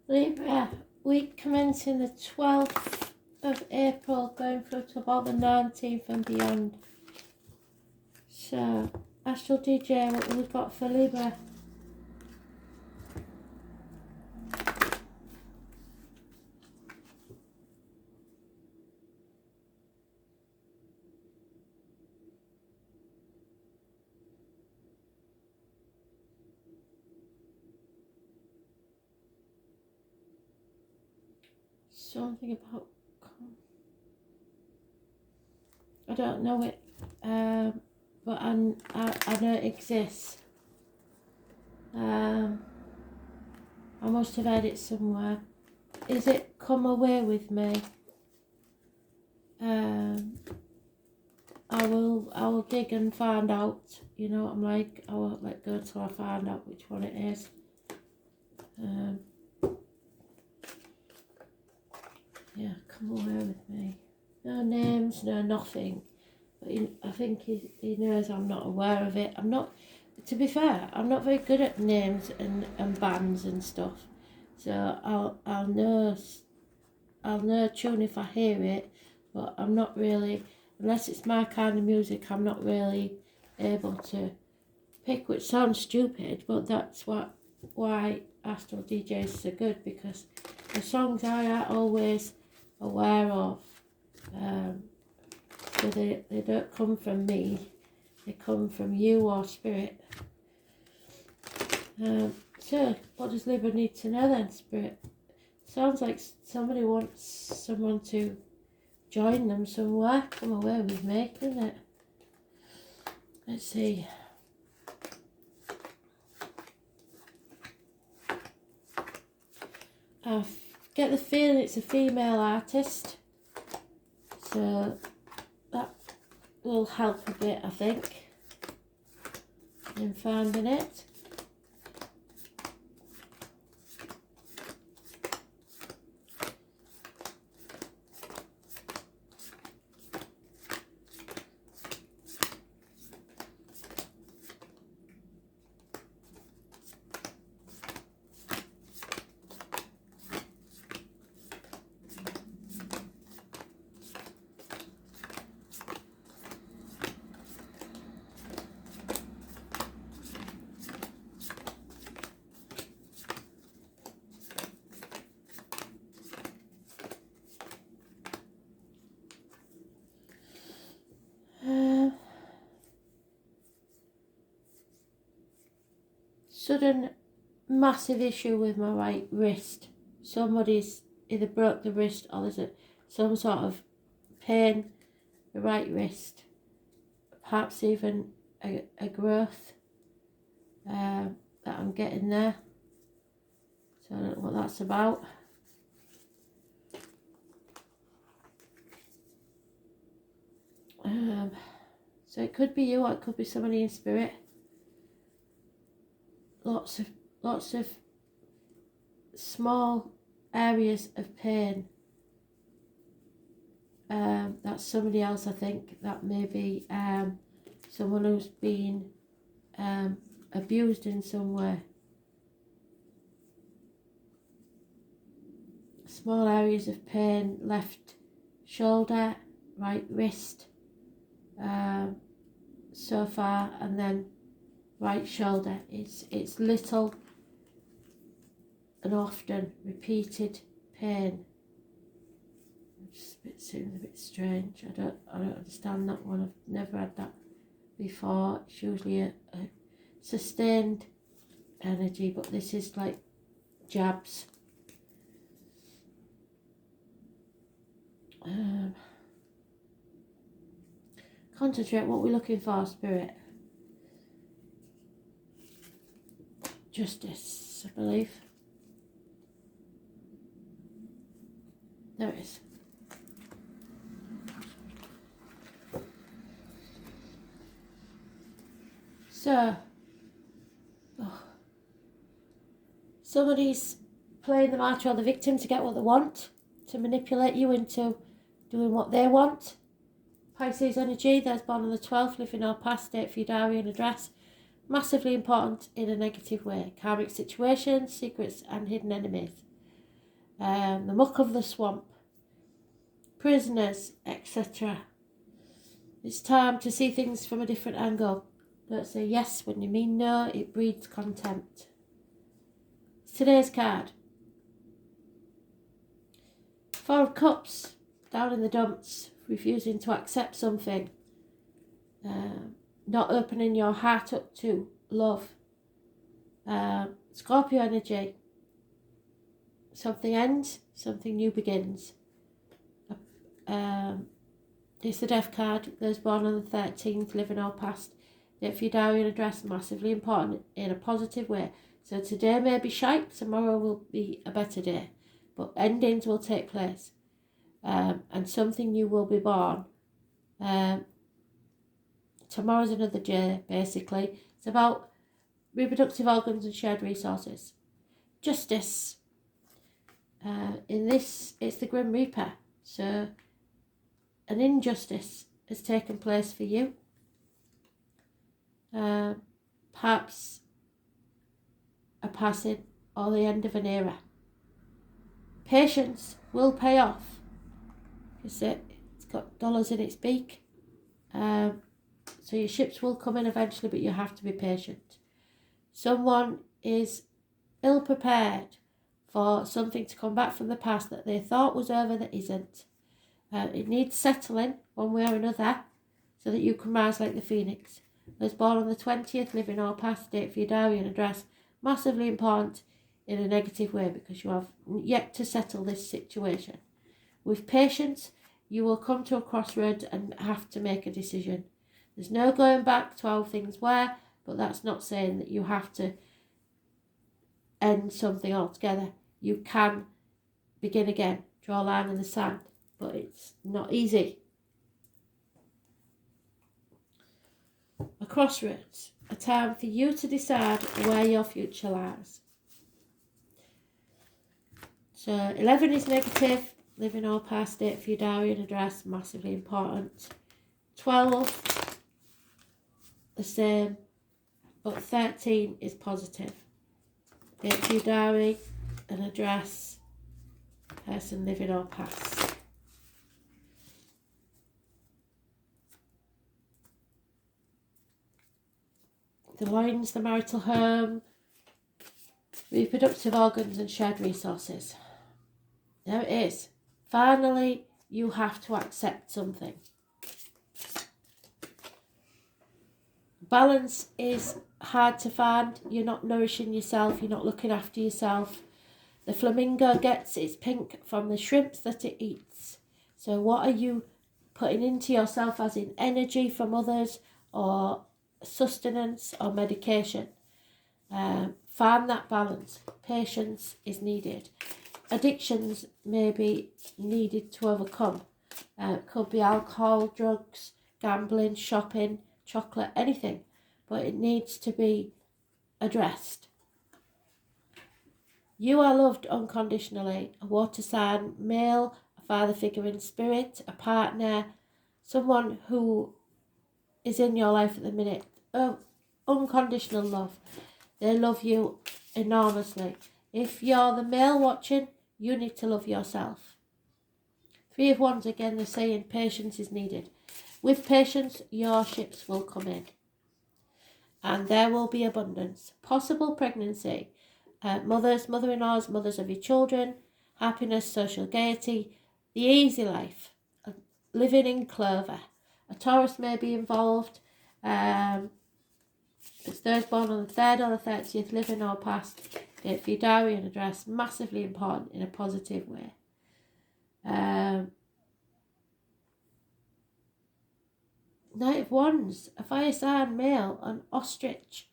Libra, week commencing the 12th of April, going through to about the 19th and beyond. So, Astral DJ, what have we got for Libra? Something about, I don't know it, but I know it exists. I must have heard it somewhere. Is it Come Away With Me? I will dig and find out, you know what I'm like. I won't let go till I find out which one it is. Yeah, Come Away With Me. No names, no nothing. But I think he knows I'm not aware of it. I'm not, to be fair, I'm not very good at names and bands and stuff. So I'll know a tune if I hear it, but I'm not really, unless it's my kind of music, I'm not really able to pick, which sounds stupid, but that's why Astral DJs are good, because the songs I are always aware of, so they don't come from me, they come from you or spirit. So what does Libra need to know then, spirit? Sounds like somebody wants someone to join them somewhere. Come away with me, doesn't it? Let's see. I get the feeling it's a female artist, so that will help a bit, I think, in finding it. Sudden massive issue with my right wrist. Somebody's either broke the wrist or there's some sort of pain, the right wrist, perhaps even a growth that I'm getting there. So I don't know what that's about. So it could be you or it could be somebody in spirit. Lots of small areas of pain. That's somebody else, I think. That may be someone who's been abused in some way. Small areas of pain, left shoulder, right wrist, so far, and then right shoulder. It's little and often repeated pain. Seems a bit strange. I don't understand that one. I've never had that before. It's usually a sustained energy, but this is like jabs. Concentrate. What we're looking for, spirit. Justice, I believe. There it is. So, somebody's playing the martyr or the victim to get what they want, to manipulate you into doing what they want. Pisces energy, there's born on the 12th, living or past, date for your diary and address. Massively important in a negative way. Karmic situations, secrets and hidden enemies. the muck of the swamp, prisoners, etc. It's time to see things from a different angle. Don't say yes when you mean no, it breeds contempt. It's today's card. Four of Cups, down in the dumps, refusing to accept something. Not opening your heart up to love. Scorpio energy. Something ends, something new begins. It's the Death card. Those born on the 13th, living or past. Date for your diary and address, massively important in a positive way. So today may be shite, tomorrow will be a better day. But endings will take place. And something new will be born. Tomorrow's another day, basically. It's about reproductive organs and shared resources. Justice. In this, it's the Grim Reaper. So an injustice has taken place for you. Perhaps a passing or the end of an era. Patience will pay off. It's got dollars in its beak. So your ships will come in eventually, but you have to be patient. Someone is ill prepared for something to come back from the past that they thought was over that isn't. It needs settling one way or another so that you can rise like the phoenix. Those born on the 20th, living or past, date for your diary and address, massively important in a negative way because you have yet to settle this situation. With patience, you will come to a crossroads and have to make a decision. There's no going back to how things were, but that's not saying that you have to end something altogether. You can begin again, draw a line in the sand, but it's not easy. A crossroads, a time for you to decide where your future lies. So 11 is negative, living or past, date for your diary and address, massively important. 12, the same, but 13 is positive. Date for your diary and address, person living or past. The loins, the marital home, reproductive organs and shared resources. There it is. Finally, you have to accept something. Balance is hard to find. You're not nourishing yourself. You're not looking after yourself. The flamingo gets its pink from the shrimps that it eats. So what are you putting into yourself as in energy from others or sustenance or medication? Find that balance. Patience is needed. Addictions may be needed to overcome. Could be alcohol, drugs, gambling, shopping, chocolate, anything. But it needs to be addressed. You are loved unconditionally. A water sign, male, a father figure in spirit, a partner, someone who is in your life at the minute. Unconditional love. They love you enormously. If you're the male watching, you need to love yourself. 3 of Wands, again, they're saying patience is needed. With patience, your ships will come in. And there will be abundance. Possible pregnancy. Mothers, mother-in-laws, mothers of your children. Happiness, social gaiety. The easy life. Living in clover. A Taurus may be involved. It's those born on the 3rd or the 30th, living or past. Date for your diary and address, massively important in a positive way. Knight of Wands, a fire sign, male, an ostrich.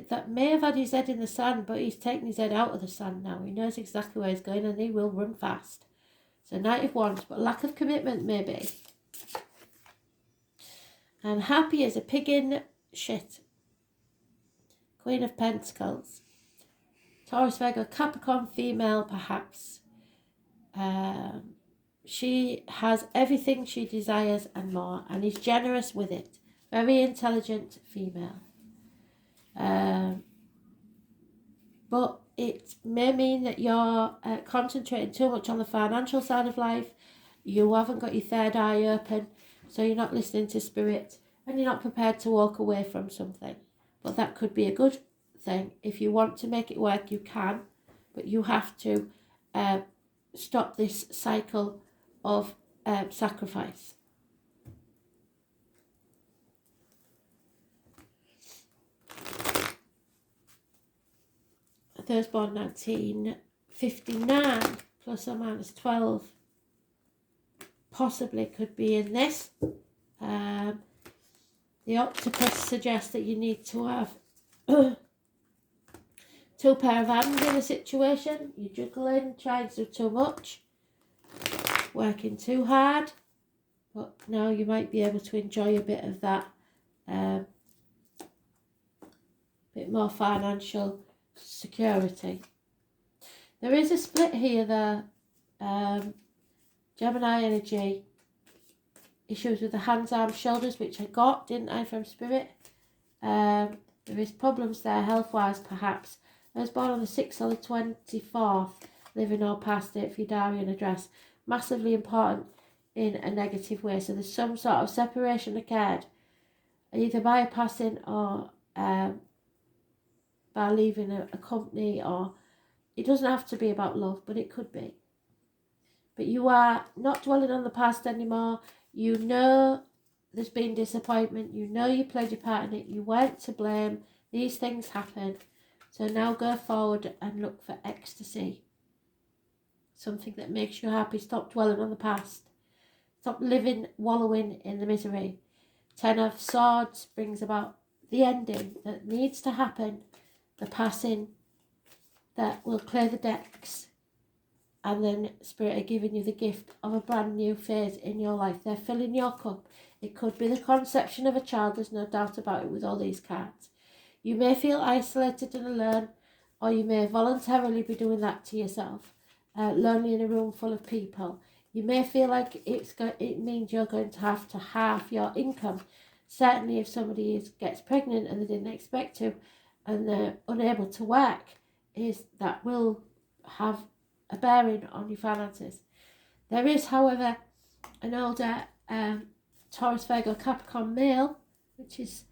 That may have had his head in the sand, but he's taken his head out of the sand now. He knows exactly where he's going and he will run fast. So Knight of Wands, but lack of commitment maybe. And happy as a pig in shit. Queen of Pentacles. Taurus, Virgo, Capricorn, female perhaps. She has everything she desires and more, and is generous with it. Very intelligent female. But it may mean that you're concentrating too much on the financial side of life. You haven't got your third eye open, so you're not listening to spirit, and you're not prepared to walk away from something. But that could be a good thing. If you want to make it work, you can, but you have to stop this cycle of sacrifice. Those born 1959 plus or minus 12 possibly could be in this. The octopus suggests that you need to have two pair of hands in a situation. You're juggling, trying to do too much, working too hard, but now you might be able to enjoy a bit of that, bit more financial security. There is a split here though. Gemini energy, issues with the hands, arms, shoulders, which I got, didn't I, from spirit. There is problems there health-wise perhaps. I was born on the 6th or the 24th, living or past it for your diary and address. Massively important in a negative way. So there's some sort of separation occurred, either by a passing or by leaving a company, or it doesn't have to be about love, but it could be. But you are not dwelling on the past anymore. You know there's been disappointment. You know you played your part in it. You weren't to blame. These things happen. So now go forward and look for ecstasy. Something that makes you happy. Stop dwelling on the past. Stop living, wallowing in the misery. 10 of Swords brings about the ending that needs to happen. The passing that will clear the decks. And then Spirit are giving you the gift of a brand new phase in your life. They're filling your cup. It could be the conception of a child, there's no doubt about it with all these cards. You may feel isolated and alone, or you may voluntarily be doing that to yourself. Lonely in a room full of people. You may feel like it means you're going to have to halve your income. Certainly if somebody gets pregnant and they didn't expect to, and they're unable to work, that will have a bearing on your finances. There is, however, an older Taurus, Virgo, Capricorn male, which is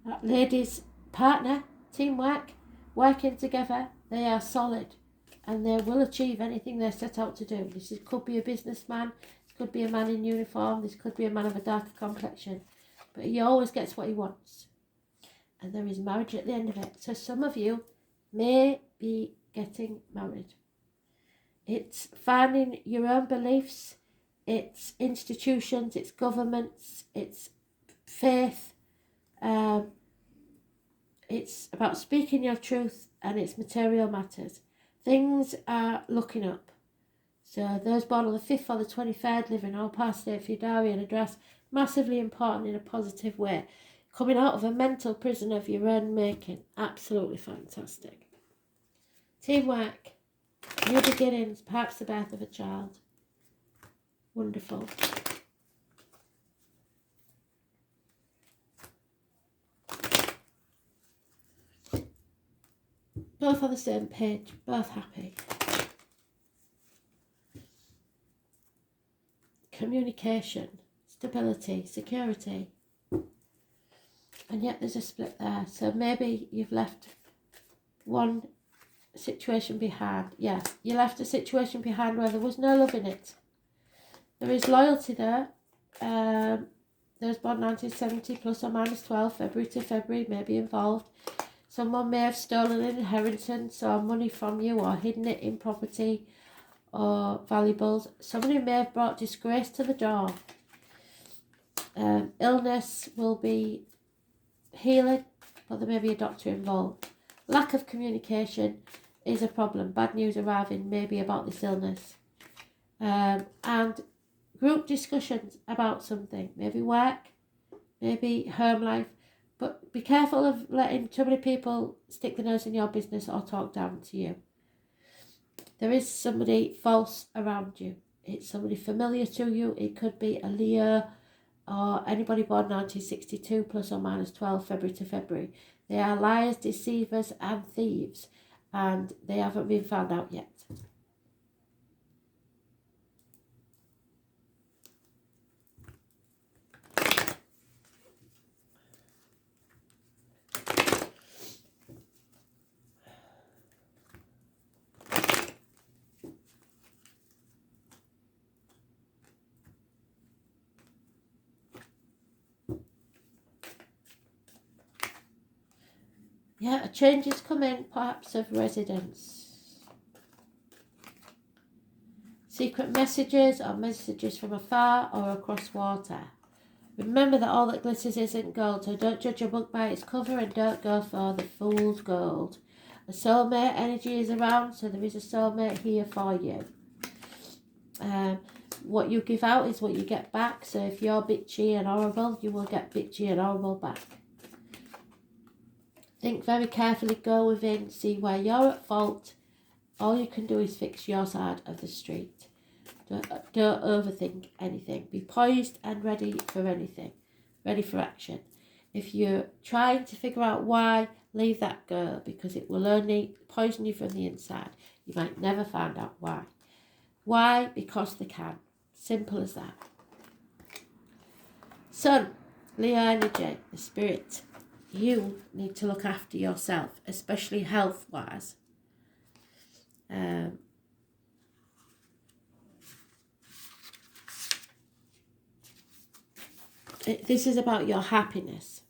that lady's partner, teamwork, working together. They are solid and they will achieve anything they're set out to do. This could be a businessman, this could be a man in uniform, this could be a man of a darker complexion, but he always gets what he wants. And there is marriage at the end of it. So some of you may be getting married. It's finding your own beliefs, it's institutions, it's governments, it's faith, it's about speaking your truth, and it's material matters. Things are looking up. So those born on the 5th or the 23rd, living or past it for your diary and address, massively important in a positive way. Coming out of a mental prison of your own making, absolutely fantastic. Teamwork. New beginnings, perhaps the birth of a child. Wonderful. Both on the same page, both happy. Communication, stability, security. And yet there's a split there. So maybe you've left one situation behind. Yes, you left a situation behind where there was no love in it. There is loyalty there. Those born 1970 plus or minus 12, February to February, may be involved. Someone may have stolen an inheritance or money from you, or hidden it in property or valuables. Somebody may have brought disgrace to the door. Illness will be healing, but there may be a doctor involved. Lack of communication is a problem. Bad news arriving maybe about this illness. And group discussions about something, maybe work, maybe home life, but be careful of letting too many people stick their nose in your business or talk down to you. There is somebody false around you. It's somebody familiar to you. It could be a Leo or anybody born 1962 plus or minus 12, February to February. They are liars, deceivers and thieves. and they haven't been found out yet. Yeah, a change is coming, perhaps of residence. Secret messages or messages from afar or across water. Remember that all that glitters isn't gold, so don't judge a book by its cover and don't go for the fool's gold. A soulmate energy is around, so there is a soulmate here for you. What you give out is what you get back, so if you're bitchy and horrible, you will get bitchy and horrible back. Think very carefully, go within, see where you're at fault. All you can do is fix your side of the street. Don't overthink anything. Be poised and ready for anything. Ready for action. If you're trying to figure out why, leave that go, because it will only poison you from the inside. You might never find out why. Why? Because they can. Simple as that. Sun, Leo energy, the spirit. You need to look after yourself, especially health-wise. This is about your happiness.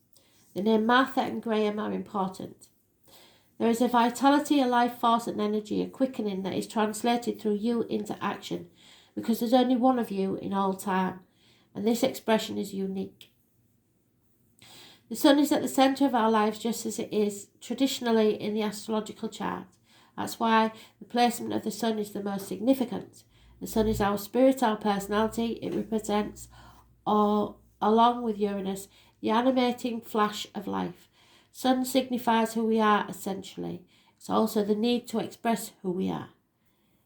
The name Martha and Graham are important. There is a vitality, a life force and energy, a quickening that is translated through you into action, because there's only one of you in all time, and this expression is unique. The sun is at the centre of our lives, just as it is traditionally in the astrological chart. That's why the placement of the sun is the most significant. The sun is our spirit, our personality. It represents, along with Uranus, the animating flash of life. Sun signifies who we are, essentially. It's also the need to express who we are.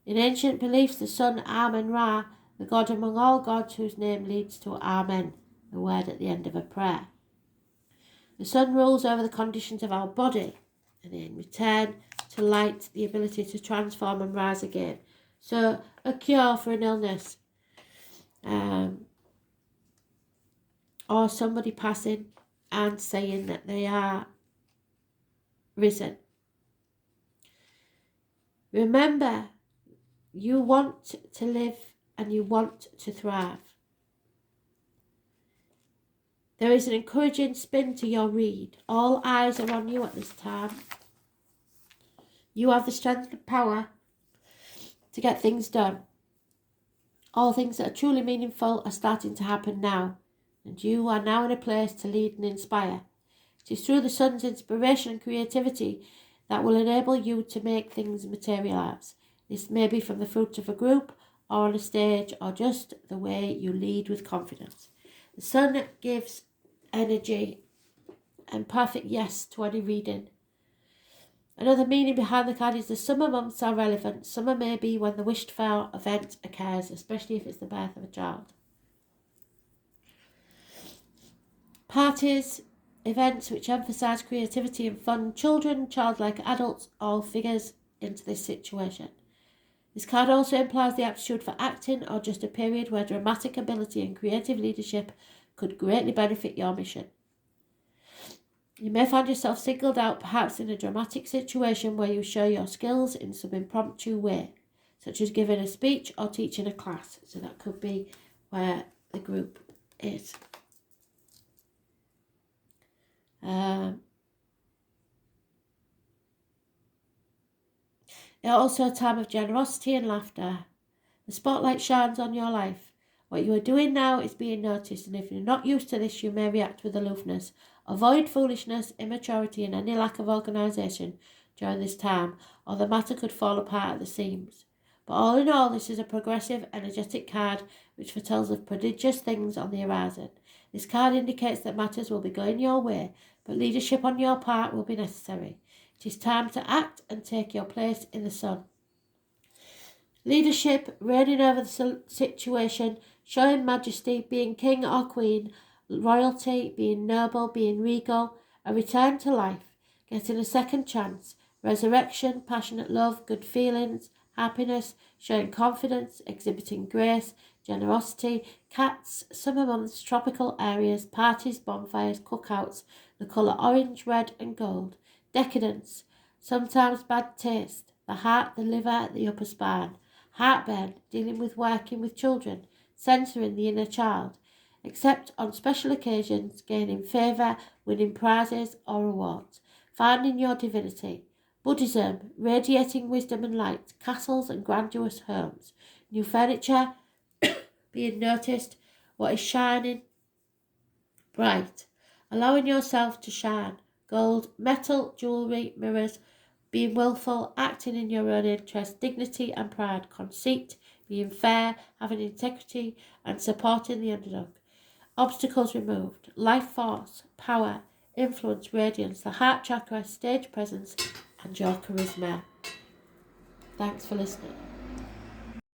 In ancient beliefs, the sun, Amen-Ra, the god among all gods whose name leads to Amen, the word at the end of a prayer. The sun rules over the conditions of our body, and in return to light, the ability to transform and rise again. So, a cure for an illness, or somebody passing and saying that they are risen. Remember, you want to live and you want to thrive. There is an encouraging spin to your read. All eyes are on you at this time. You have the strength and power to get things done. All things that are truly meaningful are starting to happen now, and you are now in a place to lead and inspire. It is through the sun's inspiration and creativity that will enable you to make things materialise. This may be from the fruit of a group, or on a stage, or just the way you lead with confidence. The sun gives energy and perfect yes to any reading. Another meaning behind the card is the summer months are relevant. Summer may be when the wished for event occurs, especially if it's the birth of a child. Parties, events which emphasise creativity and fun, children, childlike adults, all figures into this situation. This card also implies the aptitude for acting, or just a period where dramatic ability and creative leadership could greatly benefit your mission. You may find yourself singled out, perhaps in a dramatic situation where you show your skills in some impromptu way, such as giving a speech or teaching a class. So that could be where the group is. It's also a time of generosity and laughter. The spotlight shines on your life. What you are doing now is being noticed, and if you're not used to this, you may react with aloofness. Avoid foolishness, immaturity, and any lack of organisation during this time, or the matter could fall apart at the seams. But all in all, this is a progressive, energetic card which foretells of prodigious things on the horizon. This card indicates that matters will be going your way, but leadership on your part will be necessary. It is time to act and take your place in the sun. Leadership, reigning over the situation, showing majesty, being king or queen, royalty, being noble, being regal, a return to life, getting a second chance, resurrection, passionate love, good feelings, happiness, showing confidence, exhibiting grace, generosity, cats, summer months, tropical areas, parties, bonfires, cookouts, the colour orange, red and gold, decadence, sometimes bad taste, the heart, the liver, the upper spine, heartburn, dealing with working with children, censoring the inner child, except on special occasions, gaining favour, winning prizes or awards, finding your divinity, Buddhism, radiating wisdom and light, castles and grandiose homes, new furniture, being noticed, what is shining bright, allowing yourself to shine, gold, metal, jewellery, mirrors, being willful, acting in your own interest, dignity and pride, conceit, being fair, having integrity and supporting the underdog, obstacles removed, life force, power, influence, radiance, the heart chakra, stage presence and your charisma. Thanks for listening.